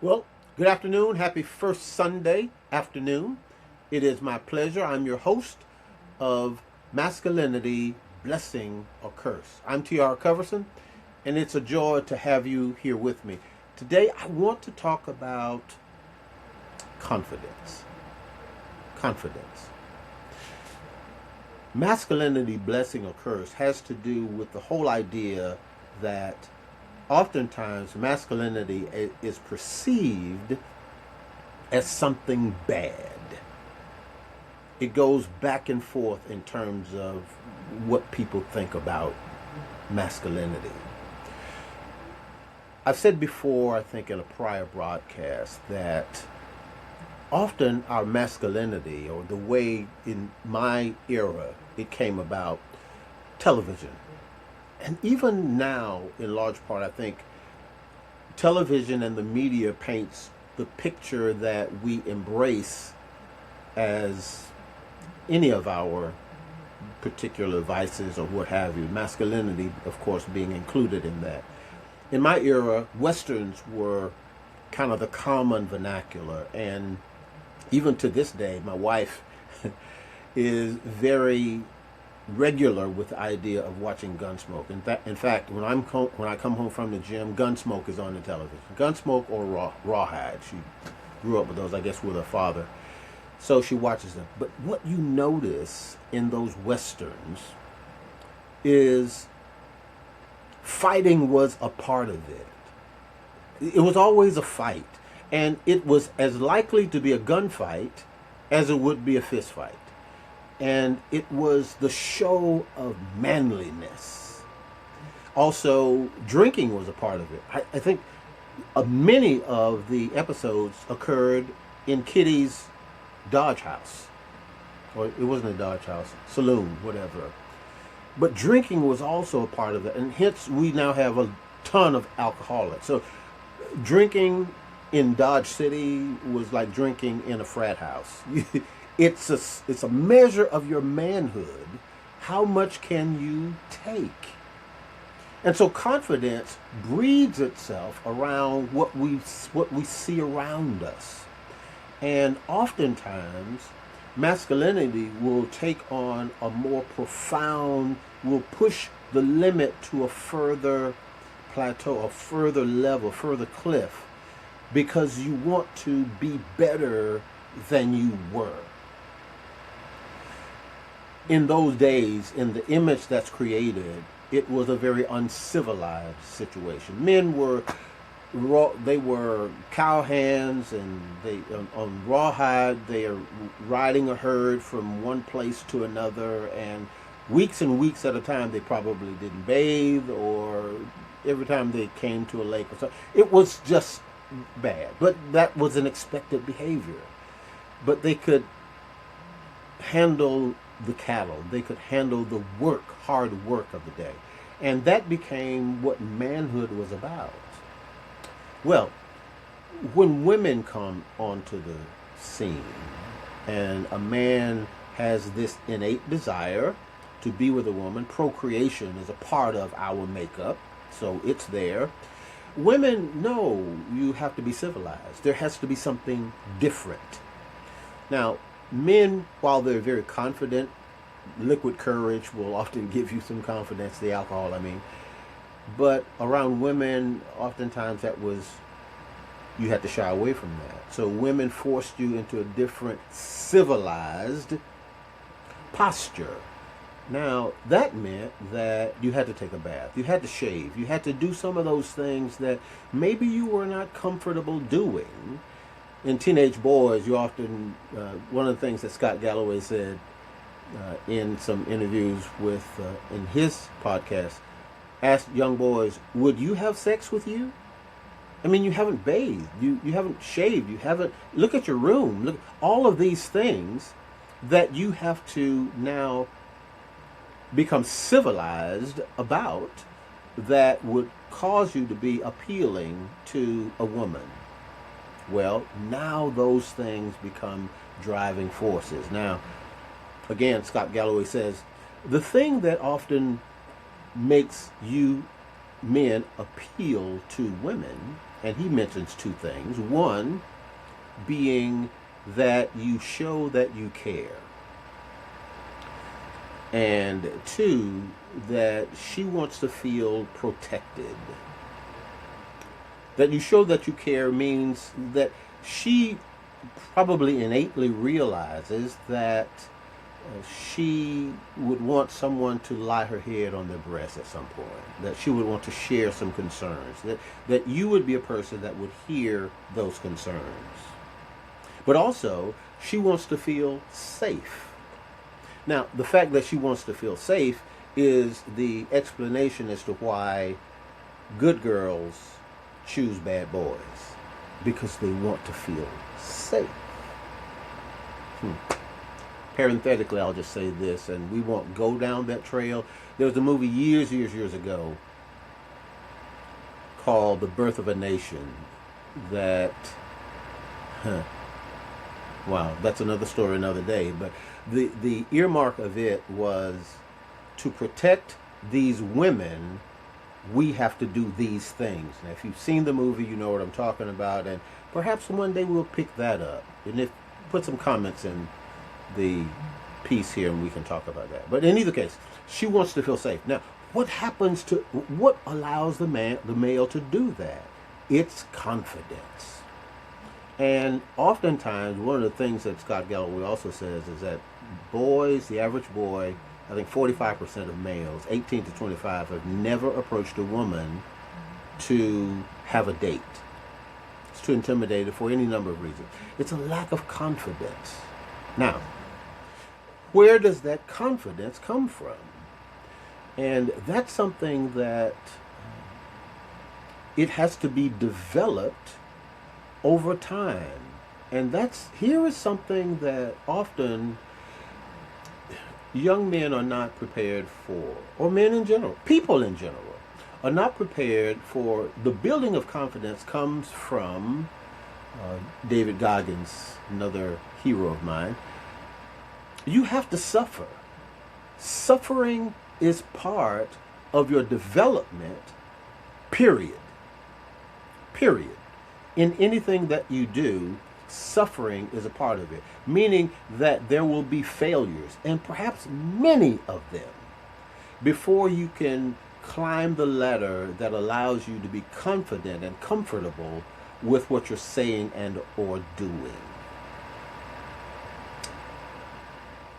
Well, good afternoon. Happy first Sunday afternoon. It is my pleasure. I'm your host of Masculinity, Blessing or Curse. I'm T.R. Coverson, and it's a joy to have you here with me. Today, I want to talk about confidence. Confidence. Masculinity, blessing or curse has to do with the whole idea that oftentimes masculinity is perceived as something bad. It goes back and forth in terms of what people think about masculinity. I've said before, I think in a prior broadcast, that often our masculinity, or the way in my era it came about, television. And even now, in large part, I think television and the media paints the picture that we embrace as any of our particular vices or what have you. Masculinity, of course, being included in that. In my era, Westerns were kind of the common vernacular. And even to this day, my wife is very regular with the idea of watching Gunsmoke. In fact, when I come home from the gym, Gunsmoke is on the television. Gunsmoke or Rawhide. She grew up with those, I guess, with her father. So she watches them. But what you notice in those Westerns is fighting was a part of it. It was always a fight. And it was as likely to be a gunfight as it would be a fist fight. And it was the show of manliness. Also, drinking was a part of it. I think many of the episodes occurred in Kitty's Dodge House. Or it wasn't a Dodge House, saloon, whatever. But drinking was also a part of it. And hence, we now have a ton of alcoholics. So, drinking in Dodge City was like drinking in a frat house. It's a measure of your manhood. How much can you take? And so confidence breeds itself around what we see around us. And oftentimes, masculinity will take on a more profound, will push the limit to a further plateau, a further level, further cliff, because you want to be better than you were. In those days, in the image that's created, it was a very uncivilized situation. Men were raw, they were cowhands, and they on rawhide. They are riding a herd from one place to another, and weeks and weeks at a time. They probably didn't bathe, or every time they came to a lake or something. It was just bad, but that was an expected behavior. But they could handle the cattle. They could handle the hard work of the day. And that became what manhood was about. Well, when women come onto the scene and a man has this innate desire to be with a woman, procreation is a part of our makeup, so it's there. Women know you have to be civilized. There has to be something different. Now, men, while they're very confident, liquid courage will often give you some confidence, the alcohol, I mean. But around women, oftentimes you had to shy away from that. So women forced you into a different civilized posture. Now, that meant that you had to take a bath, you had to shave, you had to do some of those things that maybe you were not comfortable doing. In teenage boys, you often, one of the things that Scott Galloway said in some interviews in his podcast, asked young boys, would you have sex with you? I mean, you haven't bathed, you haven't shaved, you haven't, look at your room, look, all of these things that you have to now become civilized about that would cause you to be appealing to a woman. Well, now those things become driving forces. Now, again, Scott Galloway says, the thing that often makes you men appeal to women And he mentions two things. One being that you show that you care. And two, that she wants to feel protected. That you show that you care means that she probably innately realizes that she would want someone to lie her head on their breast at some point, that she would want to share some concerns, that you would be a person that would hear those concerns. But also, she wants to feel safe. Now, the fact that she wants to feel safe is the explanation as to why good girls choose bad boys, because they want to feel safe. Parenthetically, I'll just say this, and we won't go down that trail. There was a movie years ago called The Birth of a Nation that, wow, that's another story another day, but the earmark of it was to protect these women, we have to do these things. Now, if you've seen the movie, you know what I'm talking about, and perhaps one day we'll pick that up. And if put some comments in the piece here and we can talk about that. But in either case, she wants to feel safe. Now, what allows the male to do that? It's confidence. And oftentimes, one of the things that Scott Galloway also says is that boys, the average boy, I think 45% of males, 18 to 25, have never approached a woman to have a date. It's too intimidated for any number of reasons. It's a lack of confidence. Now, where does that confidence come from? And that's something that it has to be developed over time. And here is something that often young men are not prepared for, or men in general, people in general, are not prepared for. The building of confidence comes from David Goggins, another hero of mine. You have to suffer. Suffering is part of your development, period. Period. In anything that you do, suffering is a part of it, meaning that there will be failures, and perhaps many of them, before you can climb the ladder that allows you to be confident and comfortable with what you're saying and or doing.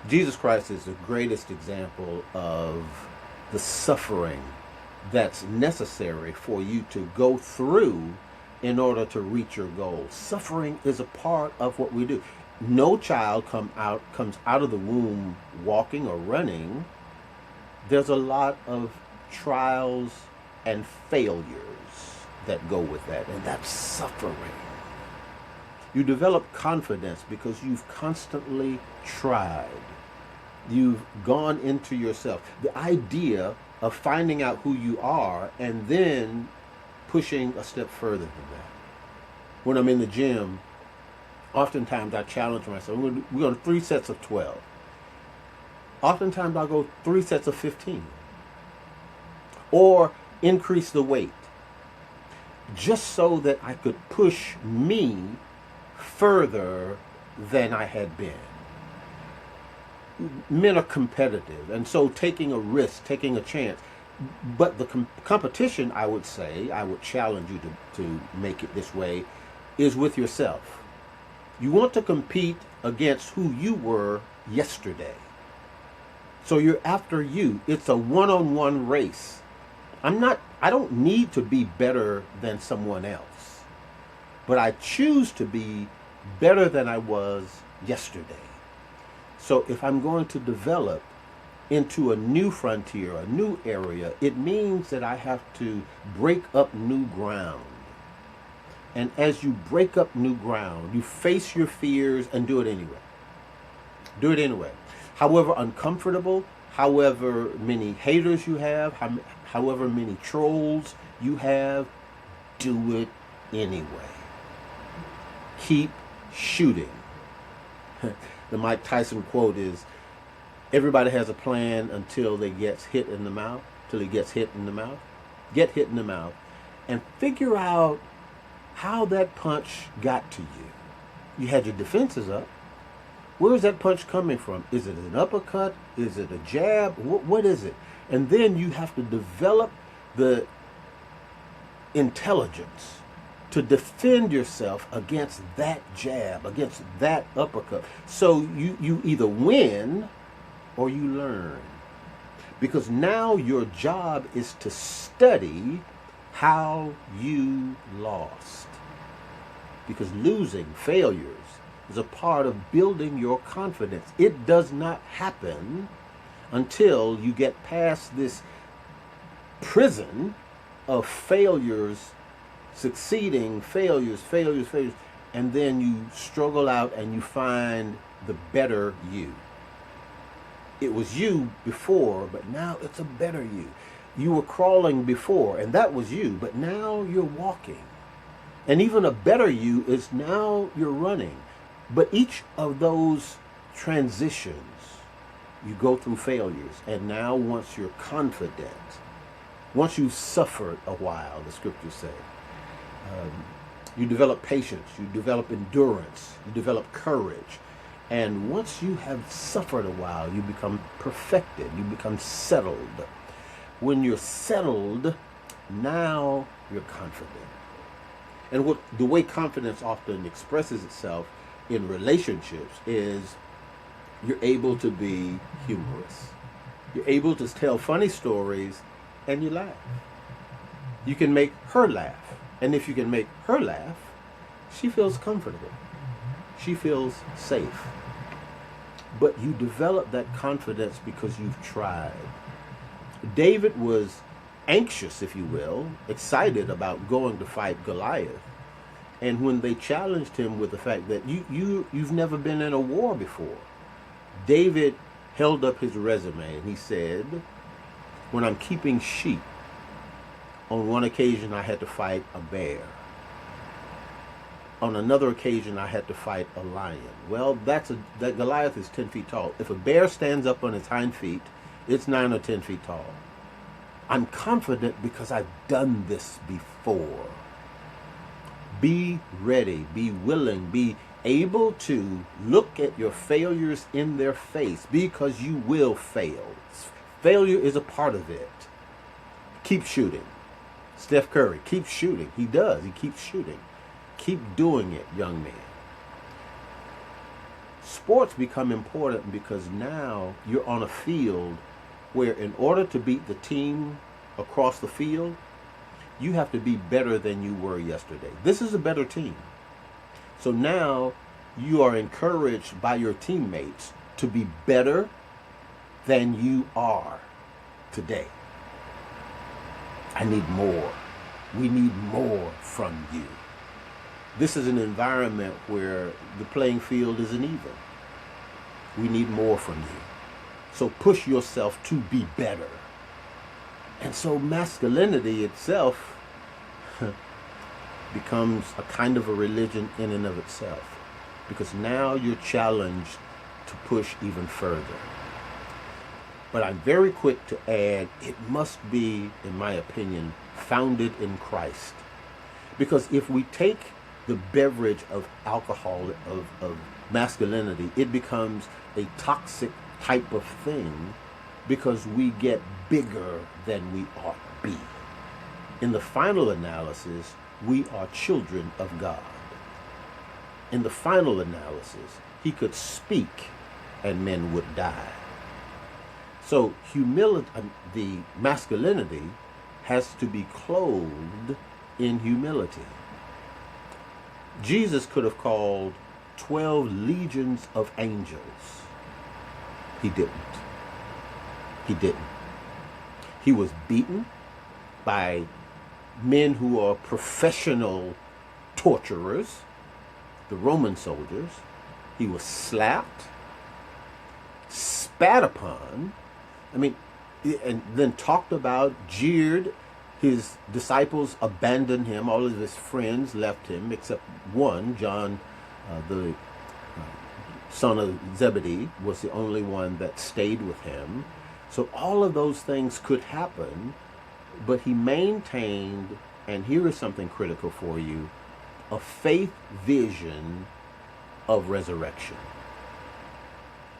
Jesus Christ is the greatest example of the suffering that's necessary for you to go through in order to reach your goal. Suffering is a part of what we do. No child comes out of the womb walking or running. There's a lot of trials and failures that go with that, and that's suffering. You develop confidence because you've constantly tried. You've gone into yourself. The idea of finding out who you are and then pushing a step further than that. When I'm in the gym, oftentimes I challenge myself. We're going to 3 sets of 12. Oftentimes I'll go 3 sets of 15. Or increase the weight. Just so that I could push me further than I had been. Men are competitive, and so taking a risk, taking a chance. But the competition, I would say, I would challenge you to make it this way, is with yourself. You want to compete against who you were yesterday. So you're after you. It's a one-on-one race. I don't need to be better than someone else, but I choose to be better than I was yesterday. So if I'm going to develop into a new frontier, a new area, it means that I have to break up new ground. And as you break up new ground, you face your fears and do it anyway. Do it anyway. However uncomfortable, however many haters you have, however many trolls you have, do it anyway. Keep shooting. The Mike Tyson quote is, everybody has a plan until they gets hit in the mouth, till he gets hit in the mouth. Get hit in the mouth and figure out how that punch got to you. You had your defenses up. Where is that punch coming from? Is it an uppercut? Is it a jab? What is it? And then you have to develop the intelligence to defend yourself against that jab, against that uppercut. So you either win or you learn. Because now your job is to study how you lost. Because losing, failures, is a part of building your confidence. It does not happen until you get past this prison of failures, succeeding, failures, and then you struggle out and you find the better you. It was you before, but now it's a better you. You were crawling before, and that was you, but now you're walking. And even a better you is now you're running. But each of those transitions, you go through failures. And now once you're confident, once you've suffered a while, the scriptures say, you develop patience, you develop endurance, you develop courage. And once you have suffered a while, you become perfected, you become settled. When you're settled, now you're confident. And the way confidence often expresses itself in relationships is you're able to be humorous. You're able to tell funny stories and you laugh. You can make her laugh. And if you can make her laugh, she feels comfortable. She feels safe. But you develop that confidence because you've tried. David was anxious, if you will, excited about going to fight Goliath. And when they challenged him with the fact that you've never been in a war before, David held up his resume and he said, when I'm keeping sheep, on one occasion I had to fight a bear. On another occasion I had to fight a lion. Well, that Goliath is 10 feet tall. If a bear stands up on its hind feet, it's 9 or 10 feet tall. I'm confident because I've done this before. Be ready, be willing, be able to look at your failures in their face because you will fail. Failure is a part of it. Keep shooting. Steph Curry, keep shooting. He does. He keeps shooting. Keep doing it, young man. Sports become important because now you're on a field where in order to beat the team across the field, you have to be better than you were yesterday. This is a better team. So now you are encouraged by your teammates to be better than you are today. I need more. We need more from you. This is an environment where the playing field isn't even. We need more from you. So push yourself to be better. And so masculinity itself becomes a kind of a religion in and of itself. Because now you're challenged to push even further. But I'm very quick to add, it must be, in my opinion, founded in Christ. Because if we take the beverage of alcohol, of masculinity, it becomes a toxic type of thing because we get bigger than we ought to be. In the final analysis, we are children of God. In the final analysis, he could speak and men would die. So humility, the masculinity has to be clothed in humility. Jesus could have called 12 legions of angels. He didn't. He didn't. He was beaten by men who are professional torturers, the Roman soldiers. He was slapped, spat upon, and then talked about, jeered. His disciples abandoned him. All of his friends left him, except one, John, the son of Zebedee, was the only one that stayed with him. So all of those things could happen, but he maintained, and here is something critical for you, a faith vision of resurrection.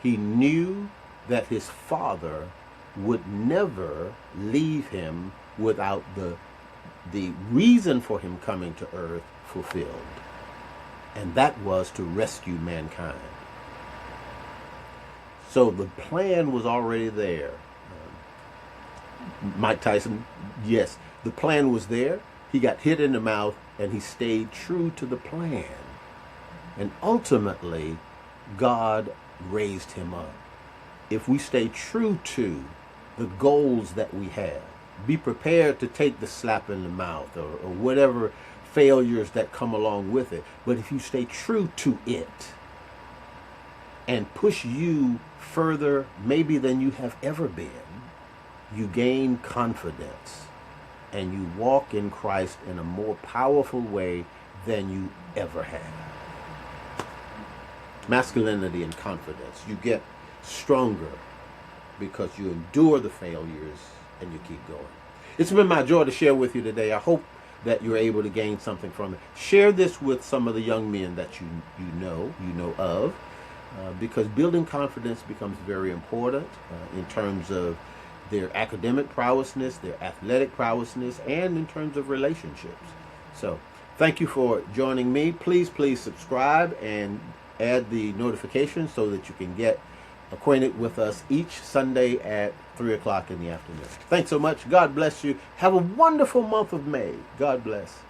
He knew that his Father would never leave him without the reason for him coming to earth fulfilled. And that was to rescue mankind. So the plan was already there. Mike Tyson, yes, the plan was there. He got hit in the mouth and he stayed true to the plan. And ultimately, God raised him up. If we stay true to the goals that we have, be prepared to take the slap in the mouth or whatever failures that come along with it. But if you stay true to it and push you further maybe than you have ever been, you gain confidence and you walk in Christ in a more powerful way than you ever have. Masculinity and confidence. You get stronger because you endure the failures and you keep going. It's been my joy to share with you today. I hope that you're able to gain something from it. Share this with some of the young men that you know of, because building confidence becomes very important in terms of their academic prowessness, their athletic prowessness, and in terms of relationships. So thank you for joining me. Please subscribe and add the notifications so that you can get acquainted with us each Sunday at 3 o'clock in the afternoon. Thanks so much. God bless you. Have a wonderful month of May. God bless.